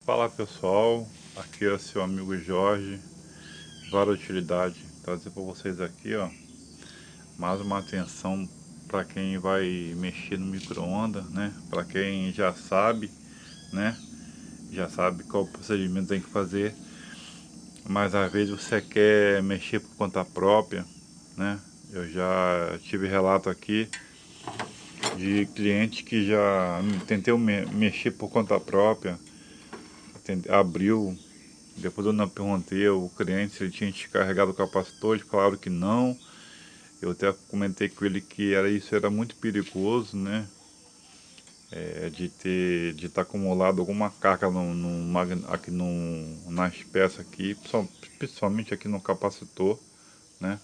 Fala pessoal, aqui é seu amigo Jorge, Vara Utilidade, trazer para vocês aqui mais uma atenção para quem vai mexer no micro-ondas, né? Para quem já sabe, né? Já sabe qual procedimento tem que fazer, mas às vezes você quer mexer por conta própria, né? Eu já tive relato aqui de cliente que já tentou mexer por conta própria, abriu. Depois eu não perguntei ao cliente se ele tinha descarregado o capacitor, eles falaram que não. Eu até comentei com ele que isso era muito perigoso, né? De estar acumulado alguma carga aqui nas peças aqui, principalmente aqui no capacitor, né?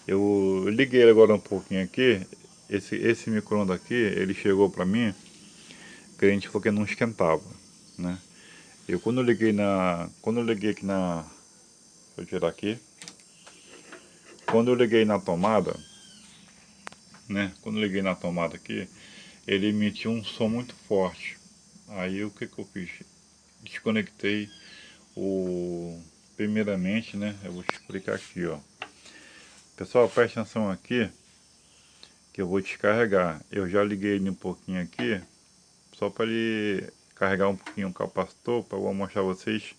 Eu liguei agora um pouquinho aqui, esse micro-ondas aqui, ele chegou para mim, o cliente falou que não esquentava, né? Quando eu liguei aqui vou tirar aqui. Quando eu liguei na tomada, né? Quando eu liguei na tomada aqui, ele emitiu um som muito forte. Aí o que eu fiz? Desconectei o... Primeiramente, né? Eu vou te explicar aqui, ó. Pessoal, presta atenção aqui, que eu vou descarregar. Eu já liguei ele um pouquinho aqui, só para ele carregar um pouquinho o capacitor, para eu mostrar a vocês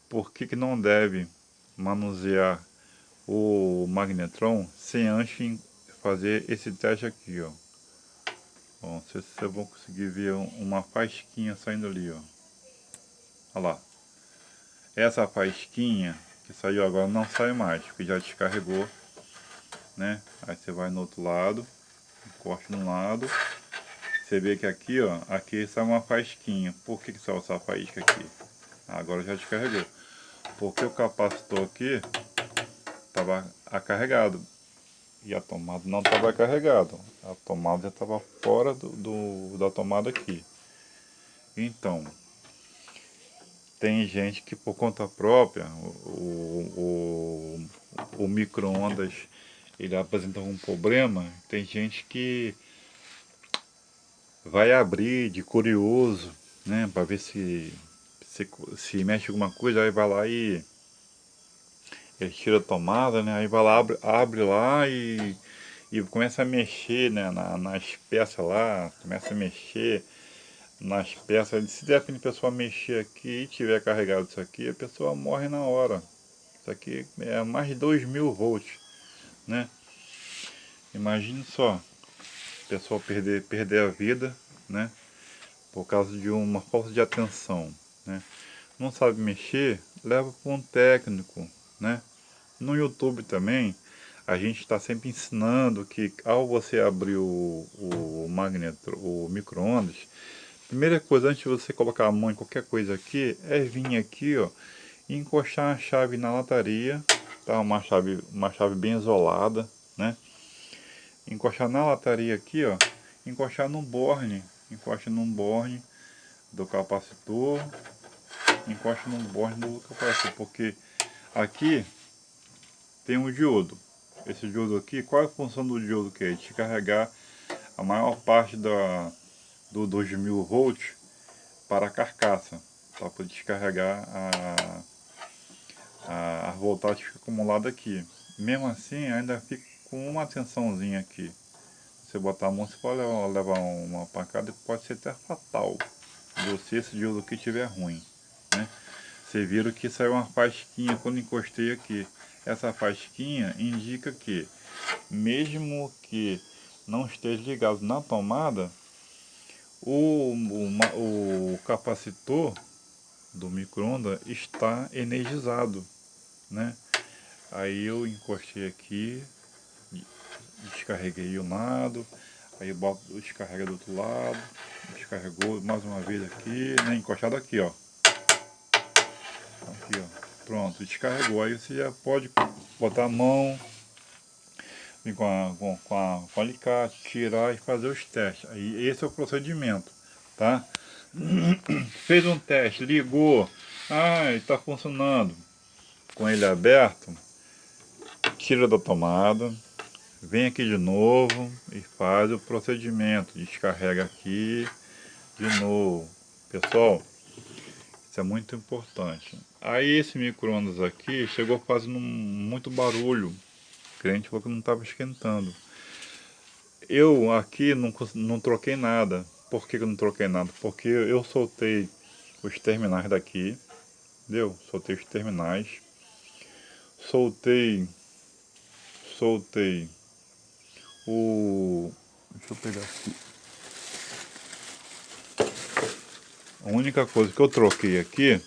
por que não deve manusear o magnetron sem antes fazer esse teste aqui, ó. Bom, não sei se vocês vão conseguir ver uma faísquinha saindo ali, ó. Olha lá. Essa faísquinha que saiu agora não sai mais, porque já descarregou, né? Aí você vai no outro lado, corte no lado. Você vê que aqui, ó, aqui sai uma faísquinha. Por que saiu essa faísca aqui? Agora já descarregou. Porque o capacitor aqui estava carregado e a tomada não estava carregada. A tomada já estava fora da tomada aqui. Então, tem gente que por conta própria, o micro-ondas ele apresenta um problema. Tem gente que vai abrir de curioso, né, para ver se mexe alguma coisa, aí vai lá e ele tira a tomada, né, aí vai lá, abre lá e começa a mexer, né, nas peças lá, começa a mexer nas peças. Se der para a pessoa mexer aqui e tiver carregado isso aqui, a pessoa morre na hora. Isso aqui é mais de 2000 volts, né? Imagine só, a pessoa perder a vida, né? Por causa de uma falta de atenção, né? Não sabe mexer, leva para um técnico, né? No YouTube também, a gente está sempre ensinando que ao você abrir o micro-ondas, primeira coisa, antes de você colocar a mão em qualquer coisa aqui, é vir aqui, ó, e encostar a chave na lataria, tá? Uma chave bem isolada, né? Encostar na lataria aqui, ó, encostar no borne, encosta num borne do capacitor, encosta num borne do capacitor, porque aqui tem um diodo. Esse diodo aqui, qual é a função do diodo que é? De carregar a maior parte do 2000 volts para a carcaça, para poder descarregar a voltagem acumulada aqui. Mesmo assim, ainda fica com uma tensãozinha aqui. Você botar a mão, você pode levar uma pancada e pode ser até fatal. Se esse diodo aqui estiver ruim, né? Vocês viram que saiu uma faísquinha quando encostei aqui. Essa faísquinha indica que, mesmo que não esteja ligado na tomada, o capacitor do micro-ondas está energizado, né? Aí eu encostei aqui, descarreguei um lado, aí eu descarrega do outro lado, descarregou mais uma vez aqui, né? Encostado aqui, ó. Aqui, ó. Pronto, descarregou. Aí você já pode botar a mão, vir com alicate, tirar e fazer os testes. Aí esse é o procedimento, tá? Fez um teste, ligou, está funcionando. Com ele aberto, tira da tomada, vem aqui de novo e faz o procedimento. Descarrega aqui de novo. Pessoal, Isso é muito importante. Aí esse micro-ondas aqui chegou fazendo muito barulho. O cliente falou que não estava esquentando. Eu aqui não troquei nada. Por que eu não troquei nada? Porque eu soltei os terminais daqui. Entendeu? Soltei os terminais. Soltei o... Deixa eu pegar aqui. A única coisa que eu troquei aqui...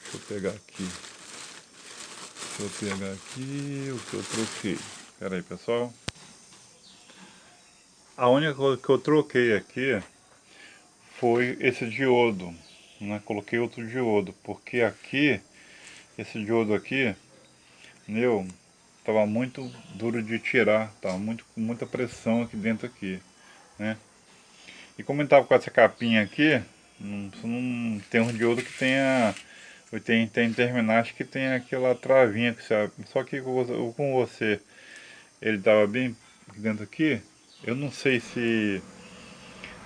Deixa eu pegar aqui. Deixa eu pegar aqui o que eu troquei. Pera aí, pessoal. A única coisa que eu troquei aqui foi esse diodo, né? Coloquei outro diodo, porque aqui, esse diodo aqui, meu, tava muito duro de tirar, tava muita pressão aqui dentro aqui, né? E como ele tava com essa capinha aqui, não tem um diodo que tenha, tem terminais que tem aquela travinha, que você, só que com você ele tava bem dentro aqui. Eu não sei se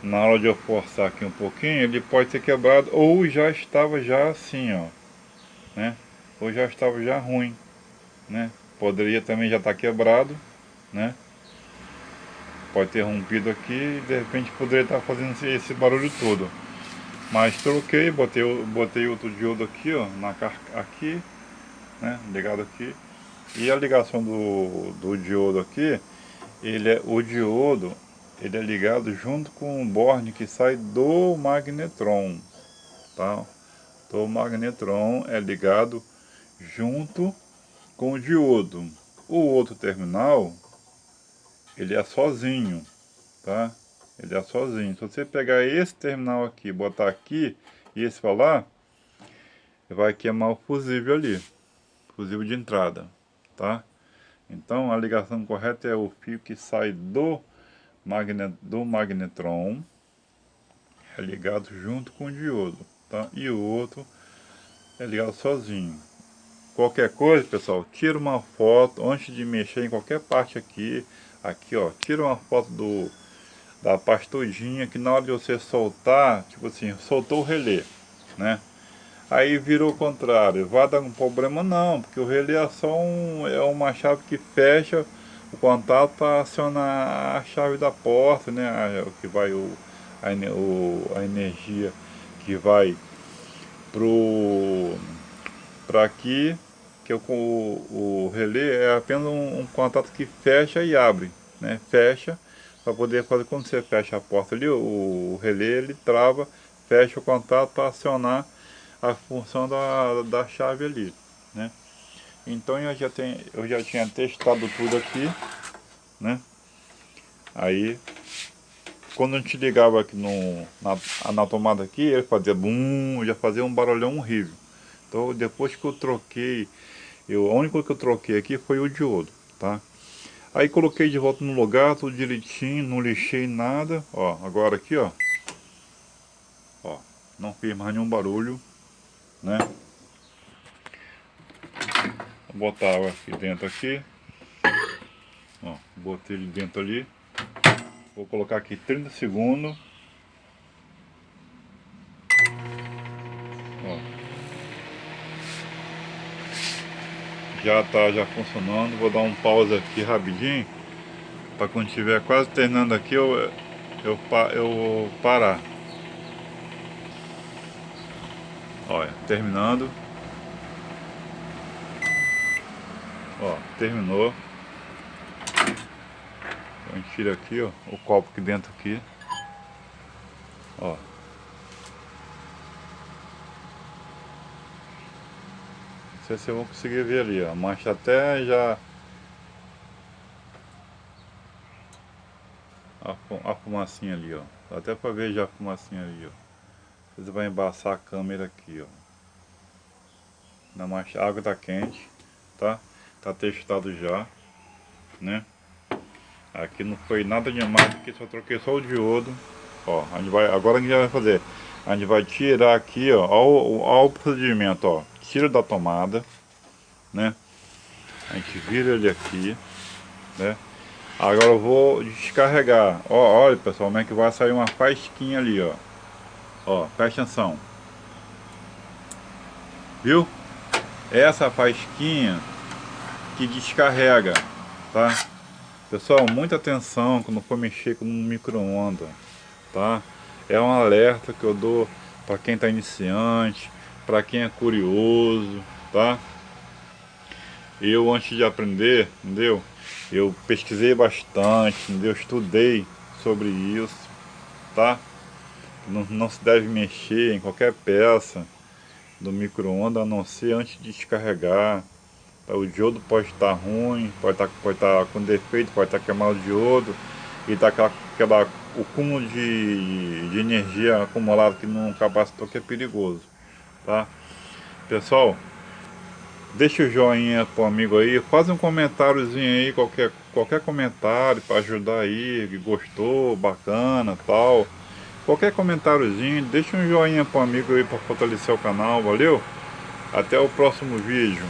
na hora de eu forçar aqui um pouquinho, ele pode ter quebrado, ou já estava já assim, ó, né? Ou já estava já ruim, né? Poderia também já estar quebrado, né? Pode ter rompido aqui e de repente poderia estar fazendo esse barulho todo. Mas troquei, botei outro diodo aqui, ó, aqui, né? Ligado aqui. E a ligação do diodo aqui, o diodo, ele é ligado junto com o borne que sai do magnetron, tá? O magnetron é ligado junto com o diodo. O outro terminal, ele é sozinho, tá? Ele é sozinho. Se você pegar esse terminal aqui, botar aqui e esse para lá, vai queimar o fusível ali, fusível de entrada, tá? Então a ligação correta é o fio que sai do magnetron, é ligado junto com o diodo, tá? E o outro é ligado sozinho. Qualquer coisa, pessoal, tira uma foto antes de mexer em qualquer parte aqui. Aqui, ó, tira uma foto da parte todinha, que na hora de você soltar, tipo assim, soltou o relé, né? Aí virou o contrário, vai dar um problema não, porque o relé é só uma chave que fecha o contato para acionar a chave da porta, né? O que vai a energia que vai para aqui, que o relé é apenas um contato que fecha e abre, né? Fecha para poder fazer, quando você fecha a porta ali, o relé ele trava, fecha o contato para acionar a função da chave ali, né? Então eu já tinha testado tudo aqui, né? Aí quando a gente ligava aqui na tomada aqui, ele fazia bum, já fazia um barulhão horrível. Então depois que eu troquei, a única coisa que eu troquei aqui foi o diodo, tá? Aí coloquei de volta no lugar, tudo direitinho, não lixei nada. Ó, agora aqui, ó, não fez mais nenhum barulho, né? Vou botar água aqui dentro aqui. Ó, botei ele dentro ali. Vou colocar aqui 30 segundos. Ó, já funcionando. Vou dar um pause aqui rapidinho, para quando estiver quase terminando aqui eu parar. Olha, terminando. Ó, terminou. A gente tira aqui, ó, o copo aqui dentro aqui. Ó. Não sei se eu vou conseguir ver ali, ó. A mancha até já... A fumacinha ali, ó. Dá até pra ver já a fumacinha ali, ó. Você vai embaçar a câmera aqui, ó. Na mancha, a água tá quente, tá? Tá testado já, né? Aqui não foi nada demais, aqui só troquei só o diodo. Ó, agora a gente vai fazer. A gente vai tirar aqui, ó, ó o procedimento, ó. Tira da tomada, né? A gente vira ele aqui, né? Agora eu vou descarregar. Ó, olha pessoal, como é que vai sair uma faísquinha ali, ó. Ó, presta atenção. Viu? Essa faísquinha que descarrega, tá? Pessoal, muita atenção quando for mexer com um micro-ondas, tá? É um alerta que eu dou para quem está iniciante, para quem é curioso, tá? Eu, antes de aprender, entendeu? Eu pesquisei bastante, entendeu? Estudei sobre isso, tá? Não se deve mexer em qualquer peça do micro-ondas a não ser antes de descarregar. O diodo pode estar ruim, pode estar com defeito, pode estar queimado o diodo e tá o cúmulo de energia acumulada aqui no capacitor, que é perigoso, tá? Pessoal, deixa o joinha pro amigo aí, faz um comentáriozinho aí, qualquer comentário para ajudar aí, que gostou, bacana, tal. Qualquer comentáriozinho, deixa um joinha pro amigo aí para fortalecer o canal, valeu? Até o próximo vídeo.